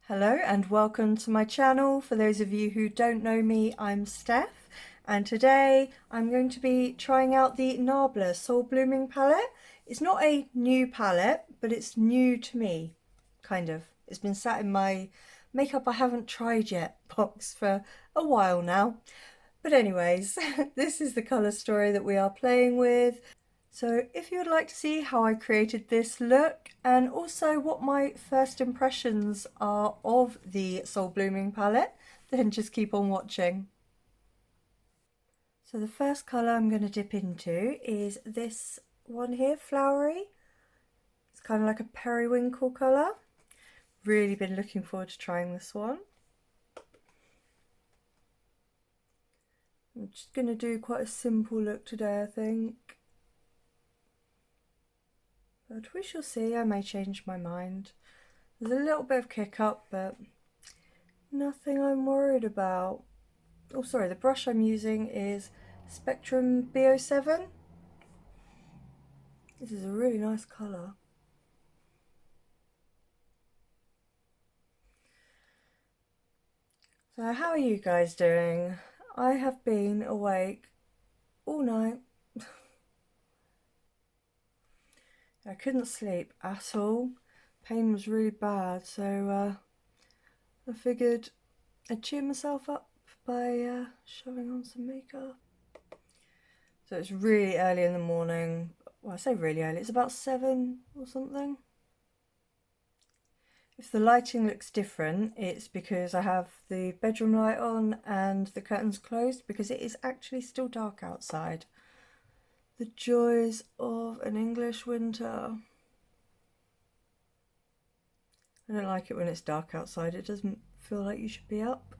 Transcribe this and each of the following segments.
Hello and welcome to my channel. For those of you who don't know me, I'm Steph, and today I'm going to be trying out the Nabla Soul Blooming palette. It's not a new palette, but it's new to me, kind of. It's been sat in my makeup I haven't tried yet box for a while now. But anyways, this is the colour story that we are playing with. So if you would like to see how I created this look and also what my first impressions are of the Soul Blooming palette, then just keep on watching. So the first colour I'm going to dip into is this one here, Flowery. It's kind of like a periwinkle colour. Really been looking forward to trying this one. I'm just going to do quite a simple look today, I think. But we shall see, I may change my mind. There's a little bit of kick up, but nothing I'm worried about. Oh, sorry, the brush I'm using is Spectrum B07. This is a really nice colour. So how are you guys doing? I have been awake all night. I couldn't sleep at all. Pain was really bad, so I figured I'd cheer myself up by shoving on some makeup. So it's really early in the morning. Well, I say really early, it's about 7 or something. If the lighting looks different, it's because I have the bedroom light on and the curtains closed because it is actually still dark outside. The joys of an English winter. I don't like it when it's dark outside. It doesn't feel like you should be up.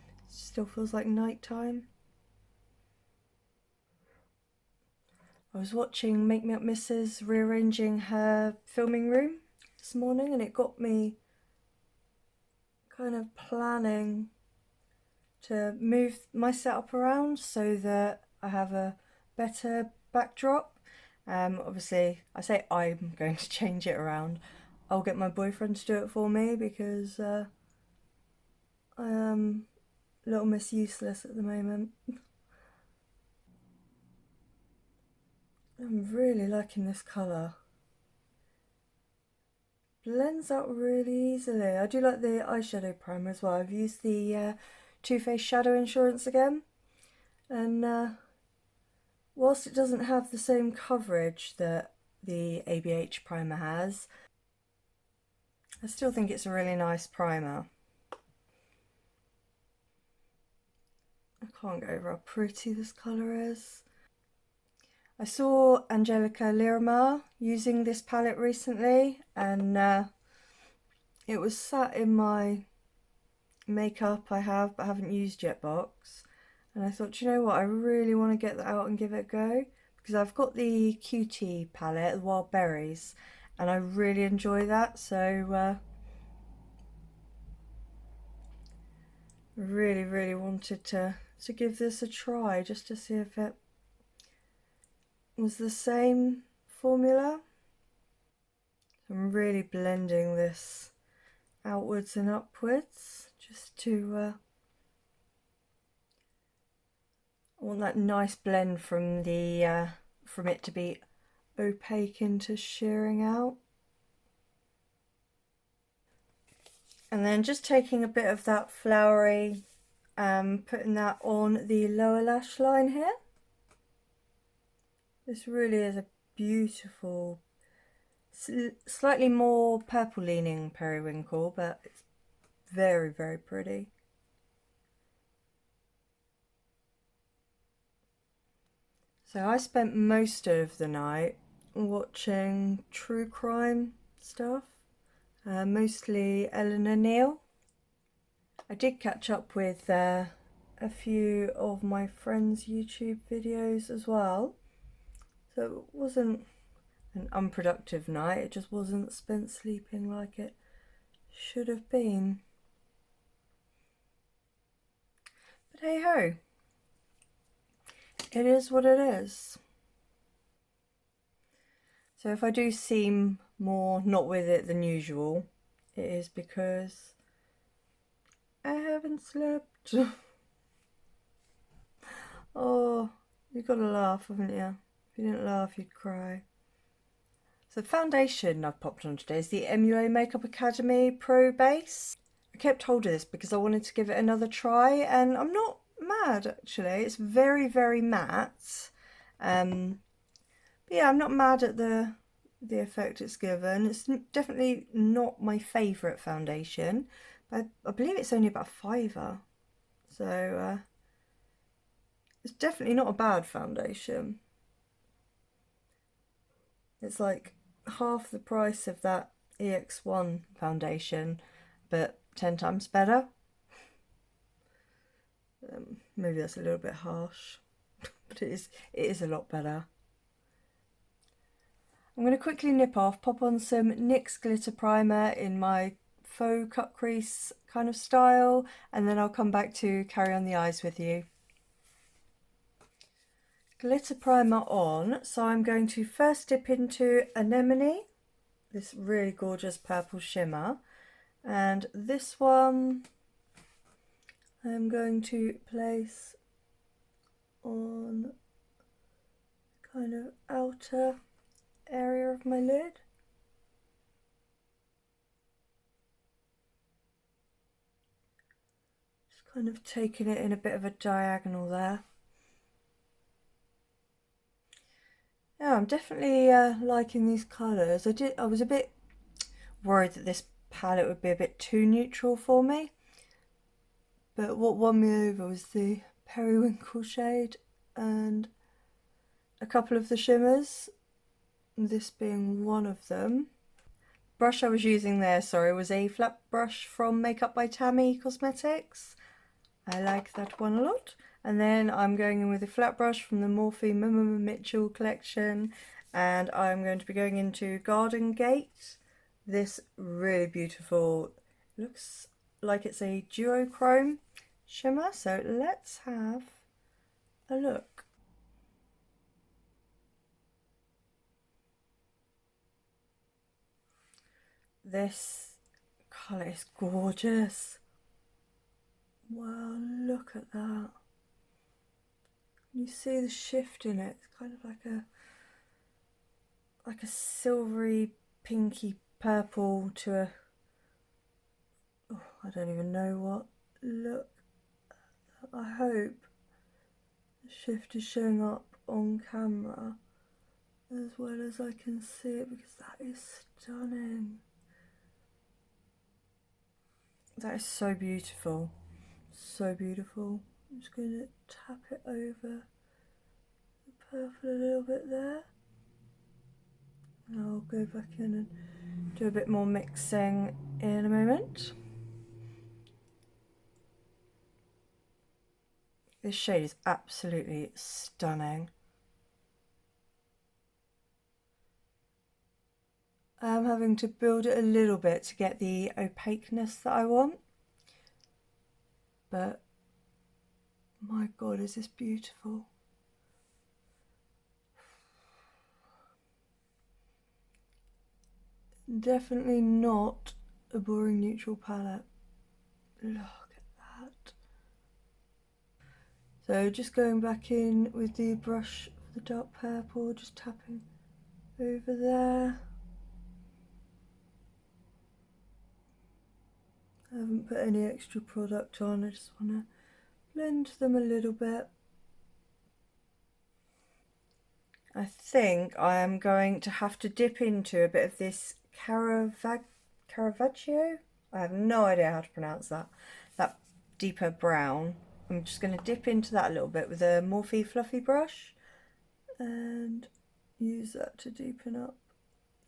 It still feels like night time. I was watching Make Me Up Mrs. rearranging her filming room this morning, and it got me kind of planning to move my setup around so that I have a better backdrop. Obviously, I say I'm going to change it around. I'll get my boyfriend to do it for me because I am Little Miss Useless at the moment. I'm really liking this colour. Blends out really easily. I do like the eyeshadow primer as well. I've used the Too Faced Shadow Insurance again, and whilst it doesn't have the same coverage that the ABH primer has, I still think it's a really nice primer. I can't get over how pretty this colour is. I saw Angelica Lirma using this palette recently, and it was sat in my makeup I have but haven't used yet box, and I thought, you know what, I really want to get that out and give it a go because I've got the Cutie palette, the Wild Berries, and I really enjoy that, so really wanted to give this a try just to see if it was the same formula. I'm really blending this outwards and upwards just to I want that nice blend from the from it to be opaque into shearing out. And then just taking a bit of that flowery, putting that on the lower lash line here. This really is a beautiful, slightly more purple leaning periwinkle, but it's very pretty. So I spent most of the night watching true crime stuff, mostly Eleanor Neale. I did catch up with a few of my friends' YouTube videos as well, so it wasn't an unproductive night, it just wasn't spent sleeping like it should have been. But hey ho, it is what it is. So if I do seem more not with it than usual, it is because I haven't slept. Oh, you've got to laugh, haven't you? If you didn't laugh, you'd cry. So the foundation I've popped on today is the MUA Makeup Academy Pro Base. I kept hold of this because I wanted to give it another try, and I'm not mad actually. It's very, very matte. But yeah, I'm not mad at the effect it's given. It's definitely not my favourite foundation, but I believe it's only about £5. So it's definitely not a bad foundation. It's like half the price of that EX1 foundation, but 10 times better. Maybe that's a little bit harsh, but it is a lot better. I'm going to quickly nip off, pop on some NYX glitter primer in my faux cut crease kind of style, and then I'll come back to carry on the eyes with you. Glitter primer on, so I'm going to first dip into Anemone, this really gorgeous purple shimmer, and this one I'm going to place on kind of outer area of my lid. Just kind of taking it in a bit of a diagonal there. Yeah, I'm definitely liking these colours. I was a bit worried that this palette would be a bit too neutral for me, but what won me over was the periwinkle shade and a couple of the shimmers, this being one of them. Brush I was using there, sorry, was a flat brush from Makeup by Tammy Cosmetics. I like that one a lot. And then I'm going in with a flat brush from the Morphe Mama Mitchell collection, and I'm going to be going into Garden Gate. This really beautiful, looks like it's a duochrome shimmer, so let's have a look. This colour is gorgeous. Wow, look at that. You see the shift in it. It's kind of like a silvery pinky purple to a, oh, I don't even know what. Look, I hope the shift is showing up on camera as well as I can see it, because that is stunning. That is so beautiful, so beautiful. I'm just going to tap it over the purple a little bit there. And I'll go back in and do a bit more mixing in a moment. This shade is absolutely stunning. I'm having to build it a little bit to get the opaqueness that I want, but my god, is this beautiful. Definitely not a boring neutral palette. Look at that. So just going back in with the brush for the dark purple, just tapping over there. I haven't put any extra product on, I just want to blend them a little bit. I think I am going to have to dip into a bit of this Caravaggio. I have no idea how to pronounce that. That deeper brown. I'm just going to dip into that a little bit with a Morphe fluffy brush and use that to deepen up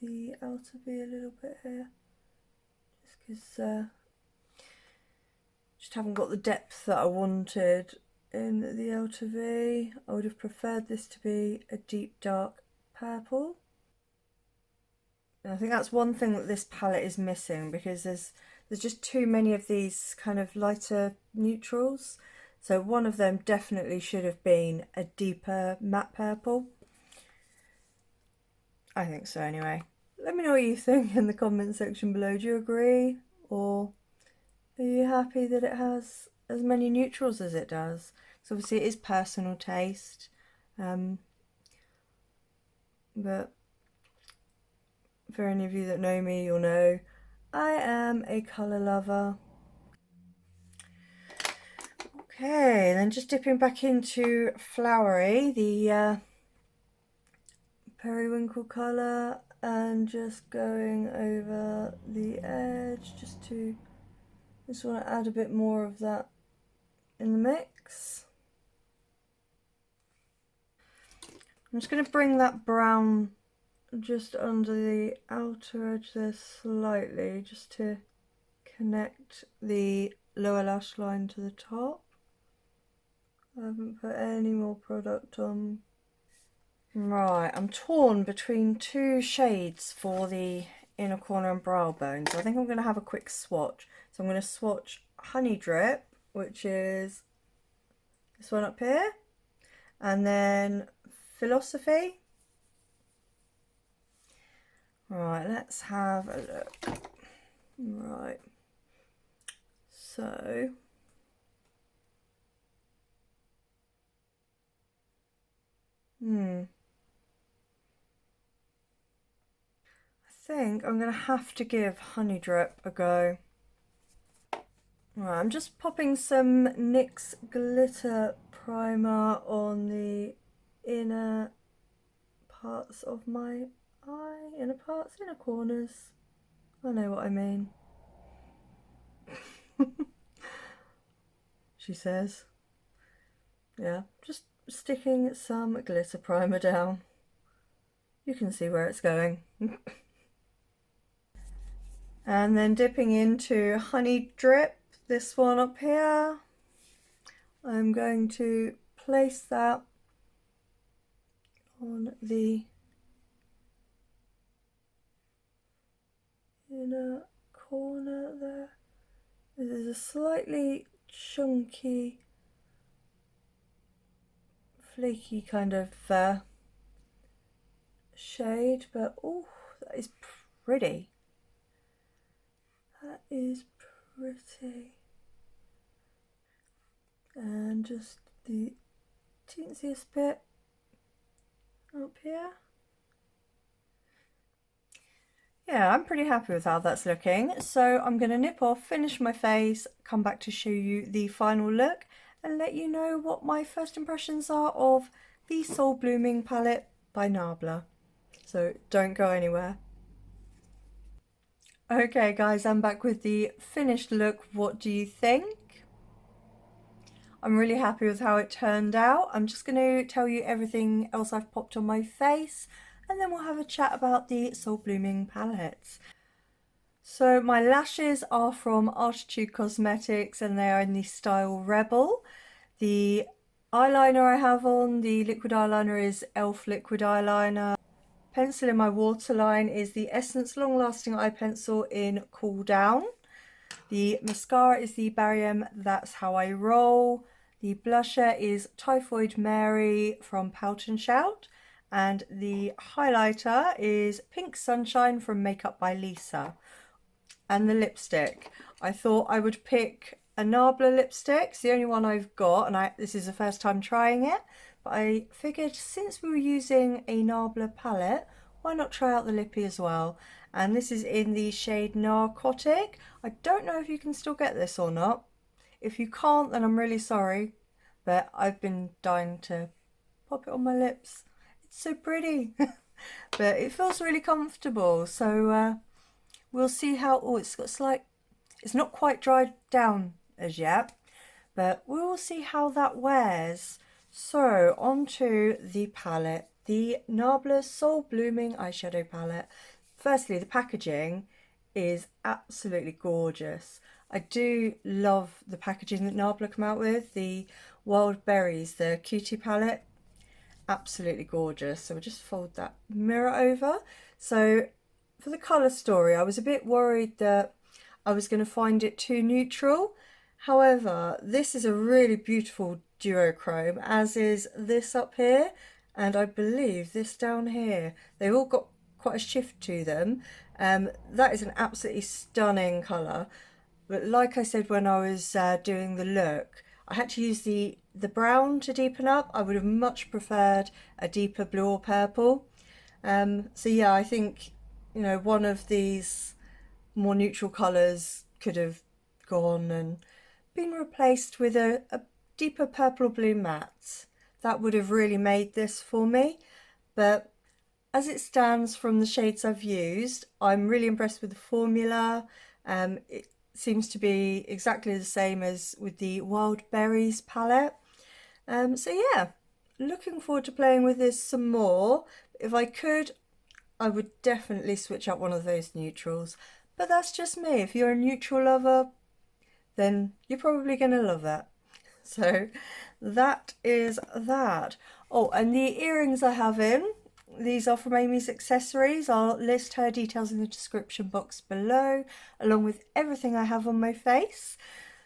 the outer V a little bit here. Just because just haven't got the depth that I wanted in the outer V. I would have preferred this to be a deep dark purple. And I think that's one thing that this palette is missing, because there's just too many of these kind of lighter neutrals. So one of them definitely should have been a deeper matte purple. I think so anyway. Let me know what you think in the comment section below. Do you agree, or are you happy that it has as many neutrals as it does. So obviously it is personal taste, but for any of you that know me, you'll know I am a colour lover. Okay, then just dipping back into Flowery, the periwinkle colour, and just going over the edge just want to add a bit more of that in the mix. I'm just going to bring that brown just under the outer edge there slightly, just to connect the lower lash line to the top. I haven't put any more product on. Right, I'm torn between two shades for the inner corner and brow bone, so I think I'm going to have a quick swatch. So I'm going to swatch Honey Drip, which is this one up here, and then Philosophy. Right, let's have a look. Right, so I think I'm going to have to give Honey Drip a go. Right, I'm just popping some NYX glitter primer on the inner parts of my eye, inner corners. I know what I mean. She says. Yeah, just sticking some glitter primer down. You can see where it's going. And then dipping into Honey Drip, this one up here. I'm going to place that on the inner corner there. This is a slightly chunky, flaky kind of shade, but oh, that is pretty. That is pretty. And just the teensiest bit up here. Yeah, I'm pretty happy with how that's looking. So I'm going to nip off, finish my face, come back to show you the final look and let you know what my first impressions are of the Soul Blooming palette by Nabla. So don't go anywhere. Okay guys, I'm back with the finished look. What do you think? I'm really happy with how it turned out. I'm just going to tell you everything else I've popped on my face and then we'll have a chat about the Soul Blooming palettes. So my lashes are from Arttitude Cosmetics and they are in the style Rebel. The eyeliner I have on, the liquid eyeliner, is e.l.f. liquid eyeliner. Pencil in my waterline is the Essence Long Lasting Eye Pencil in Cool Down. The mascara is the Barry M That's How I Roll. The blusher is Typhoid Mary from Poutnshout. And the highlighter is Pink Sunshine from Makeup by Lisa. And the lipstick, I thought I would pick a Nabla lipstick. It's the only one I've got, and this is the first time trying it. But I figured since we were using a Nabla palette, why not try out the lippy as well? And this is in the shade Narcotic. I don't know if you can still get this or not. If you can't, then I'm really sorry. But I've been dying to pop it on my lips. It's so pretty. But it feels really comfortable. So we'll see how, oh, it's not quite dried down as yet. But we will see how that wears. So onto the palette, the Nabla Soul Blooming eyeshadow palette. Firstly, the packaging is absolutely gorgeous. I do love the packaging that Nabla come out with, the Wild Berries, the Cutie palette. Absolutely gorgeous. So we'll just fold that mirror over. So for the colour story, I was a bit worried that I was going to find it too neutral. However, this is a really beautiful duochrome, as is this up here, and I believe this down here. They've all got quite a shift to them. That is an absolutely stunning colour. But like I said when I was doing the look, I had to use the brown to deepen up. I would have much preferred a deeper blue or purple. So yeah, I think, you know, one of these more neutral colours could have gone and been replaced with a deeper purple or blue matte. That would have really made this for me. But as it stands from the shades I've used, I'm really impressed with the formula. It seems to be exactly the same as with the Wild Berries palette. So yeah, looking forward to playing with this some more. If I could, I would definitely switch out one of those neutrals. But that's just me. If you're a neutral lover, then you're probably going to love it. So that is that. Oh, and the earrings I have in, these are from Amy's Accessories. I'll list her details in the description box below, along with everything I have on my face.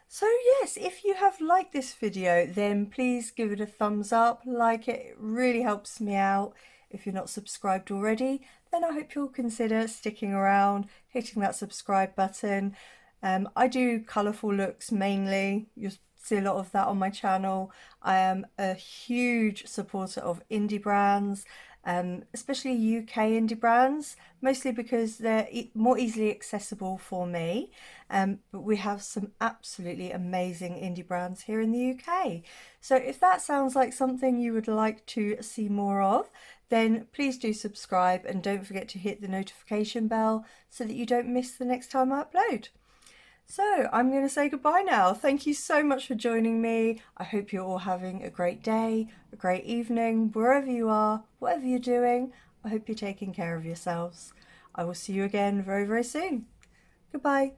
So yes, if you have liked this video, then please give it a thumbs up, like it really helps me out. If you're not subscribed already, then I hope you'll consider sticking around, hitting that subscribe button. I do colourful looks mainly. You'll see a lot of that on my channel. I am a huge supporter of indie brands, especially UK indie brands, mostly because they're more easily accessible for me. But we have some absolutely amazing indie brands here in the UK. So if that sounds like something you would like to see more of, then please do subscribe and don't forget to hit the notification bell so that you don't miss the next time I upload. So I'm going to say goodbye now. Thank you so much for joining me. I hope you're all having a great day, a great evening, wherever you are, whatever you're doing. I hope you're taking care of yourselves. I will see you again very, very soon. Goodbye.